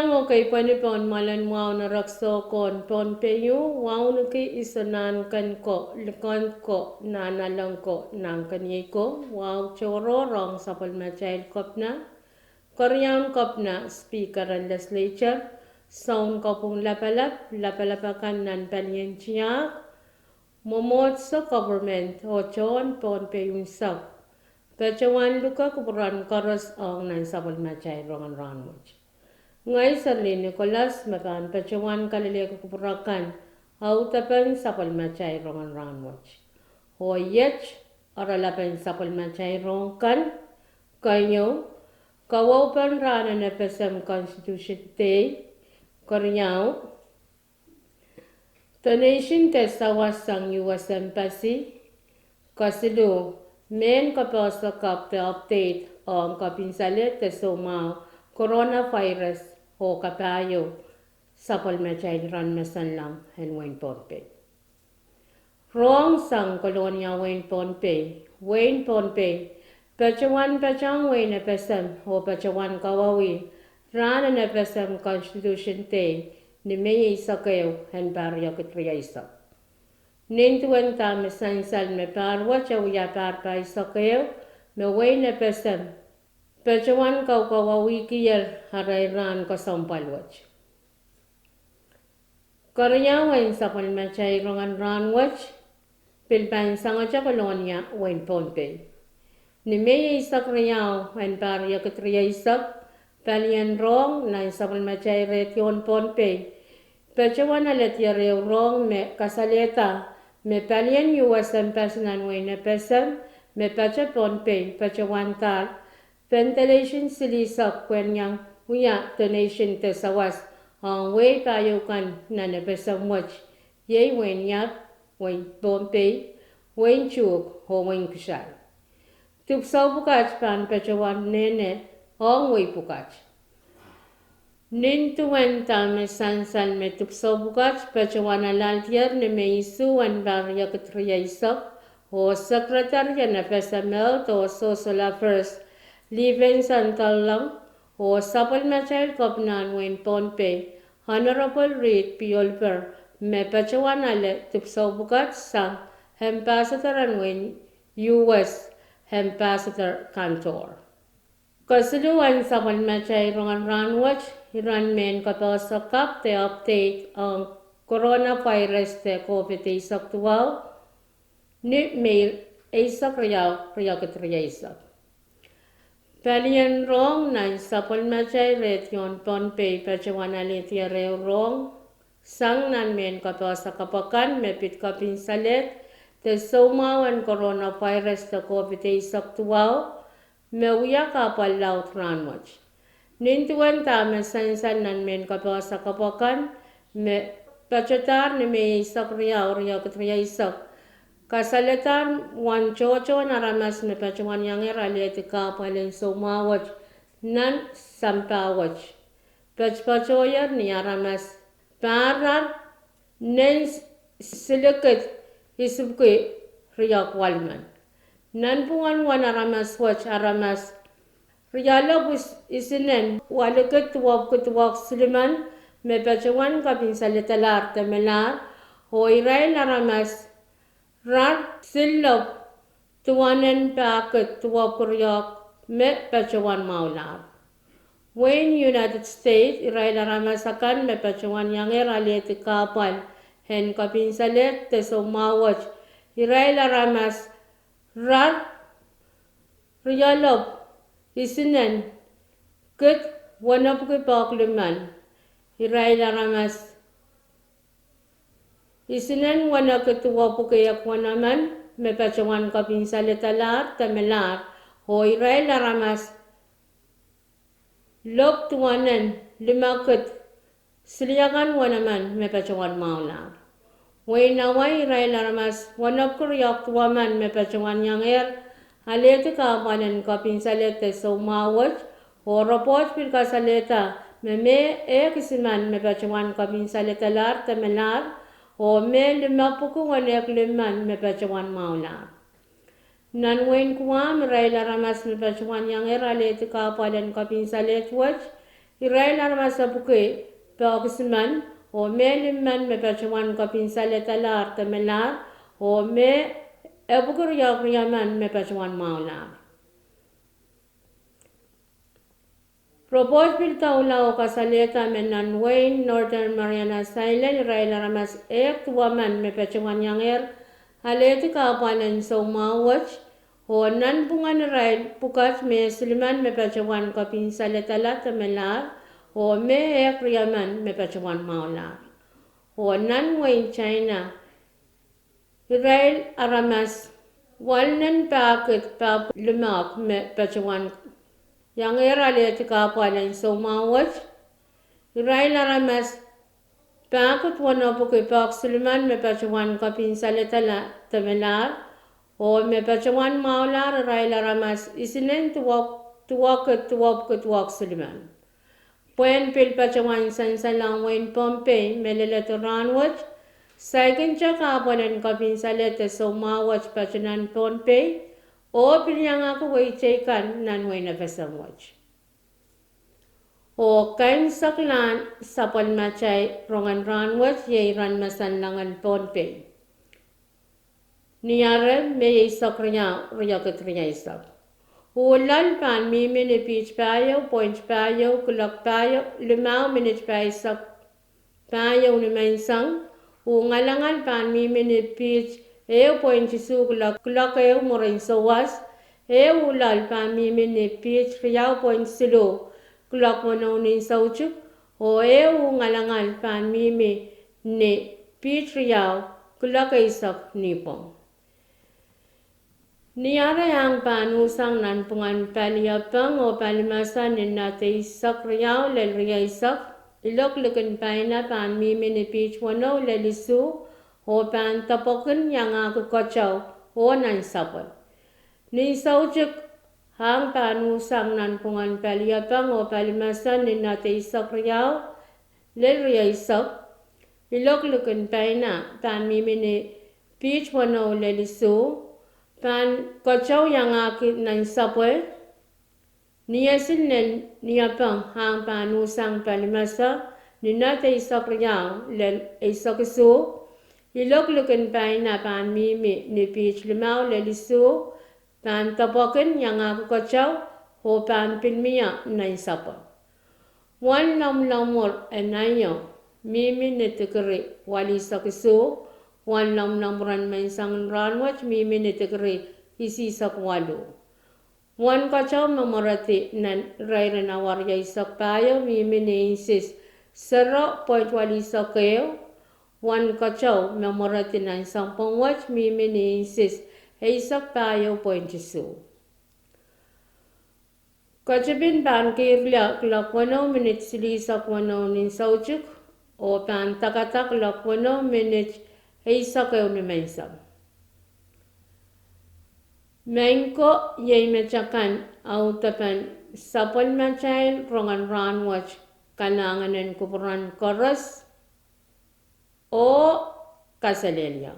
yang okay panipon malan wow na rakso kon Pohnpei wow na ki isanan kan ko lekan ko nanalang ko nang kanye ko wow choro rong sapal machail kopna Korean kopna speaker and legislature sound kopung lapalapakan nan panyen chiak momot sa government o chon Pohnpei sak Pechawan luka kupuran karas ang nan sapal machail rongan Rahnwet Ngay sarli Nicholas makan pecawan kalile kupurakan autapan sapal macay rongan Rahnwet. Hoyech aralapan sapal macay rongan kanyo kawapan rana na pesam Constitution Day karyaw the nation te sawasang US Embassy kasilu men kapasa kap te update ang kapinsalit te sumao coronavirus ho kapayo sapal macay ran masanlang and Wayne Pohnpei. Wrong sang kolonya Wayne Pohnpei, pachawan pachang Wayne pesam ho pachawan kawawi, rana na pesam Constitution Day ni may isakayo and baryo kitriya isak. Nintuan ta me sansal me parwa chawya parpa isakayo me Wayne pesam Pechawan kau kawawi kiyar harairan ko sampalwach. Karyawan sa palmachay rongan Rahnwet, pilpan sangacha kolonya Wayne Pohnpei. Ni may isak rayaw ang parya katriya isak, palian rong na sa palmachay retyon Pohnpei. Pechawan alat yarew rong me kasaleta, me palian US Embassy nan Wayne pesam, me pecha Pohnpei, pechawan tal, ventilation silisak kwen yang uya donation te sawas ang way tayo kan na nebesang much yay wen yap wen Pohnpei wen chuk ho wen kusal tupsaw bukach pan pechawan nene ang way bukach nintuwen tame sansan me tupsaw bukach pechawan alaltier ne me isu wan barya katriya isak o sekretarya na pesamel to social affairs Living Santalang o sapal machay kopnan Wayne Pohnpei, Honorable Reed Piolper, me pachawan ale tupsaw bukat sang Ambassador and Wayne US Ambassador Cantor. Kasuluan sapal machay rongan Rahnwet, iran men kapasakap te update ang coronavirus te COVID-19 ni mail isak riyaw katriya isak. Palian rong nan sapal macay retyon Pohnpei pachawan alitia reo rong sang nan men kapasa kapakan mepit kapinsalet te somawan coronavirus te COVID-19 meuya kapal laut Rahnwet. Nintuan tama sansan nan men kapasa kapakan me pachatar ni me isak riyaw katriya isak. Kasaletan wan chocho naramas me pachawan yang eralete kapalen somawach nan sampawach. Pachpachoyer ni aramas parar nen siliket isubke riyak walman. Nan pungan wan aramas wach aramas riyalog isinen waliket tuwak siliman me pachawan kapinsaletalar temelar ho iray aramas Rar silop tuwanen paket tuwa kuryak me pachawan maular. When United States iray naramasakan me pachawan yang eralete kapal hen kapinsalet te somawach iray naramas rar riyalop isinen ket wanap ke pakliman iray naramas Isinen wana ketua pukayak wanaman me pachawan kapinsaletalar temelar ho iray naramas lop tuwanen limaket siliyakan wanaman me pachawan maular. Way naway iray naramas wanap kuryak tuwaman me pachawan yang alete kapanen kapinsalete somawach ho rapot pilkasaleta me kisiman me pachawan kapinsaletalar temelar o me limapuku wanek liman me pachawan maular. Nan Wayne kuam ray naramas me pachawan yang eralete kapalen kapinsalet wach Israel armasa buke pakisman o me limman me pachawan ko pinsale talar temelar o me ebukur yaman me pachawan maular. Propose bill taula o kasaleta menan Wayne Northern Mariana Island Israel armas ek woman me pachawan yanger aleti kapanan so mawach o nan bungan Israel pukat me Sliman me pachawan ko pinsale talar temelar o me ek yaman me pachawan maular. O nan Wayne China Israel aramas walnan paket pa lumak me pachawan yang era le tika palan so mawach Israel aramas paket wana buke pak Suleman me pachawan kapin saletala temelar o me pachawan maular Israel aramas isinen tuwak Suleman Puen pil pachawan sansalang Wayne Pohnpei meleleto Rahnwet Second palan kapin salete so mawach pachanan Pohnpei o pilyang ako way chaykan nan way na pasamwach. O kain saklan sapal machay Rongen Rahnwet yay ran masanlangan Pohnpei. Niyare may isak riyakat riya isak. Ulal pan mimini pitch payo, point payo, kulak payo, 5 minutes pa isak payo ni mansang. Ngalangan pan mimini pitch point su kulak morin sawas ulal pa mimini pitch point silo kulak mononin sauchuk o ngalangan pa mimi ni pitch kulak isak nipong. Niyara yang panusang nan pungan paliyapang o palimasan ni nate isak lel riya isak ilok lukin paina pan mimi ni pitch wano lelisu o pan tapokin yang aku kacau o nan sapal. Ni saujuk hang panusang nan pungan paliyapang o palimasan ni nate isak riyaw lel riya isak ilok lukin paina pan mimi ni pitch wano lelisu pan kacau yang aku nan sapal niyasin niyapang hang panusang palimasa ni nate isak riyaw lel isak isu ilok lukin paina pan mimi ni pitch 5 lelisu pan tapokin yang aku kacau o pan pilmiya na isapa. Wan lamor enayo mimi ni tikri wali sakisu wan lamoran mansang Rahnwet mimi ni tikri isi sak walu. Wan kacau memorati nan rairan awarya isak payo mimi ni insis 0.wali sakeo Wan kacau memorati nan sampung wach mimi ni insis isak payo point isu. Kacabin pan kirla klak 1 minute sili isak 1 nin sauchuk o pan takatak klak 1 minute isak ni mensam. Mengko yay mecakan au tapan sapal macain Rongen Rahnwet kananganan kupuran koras o kasalelia.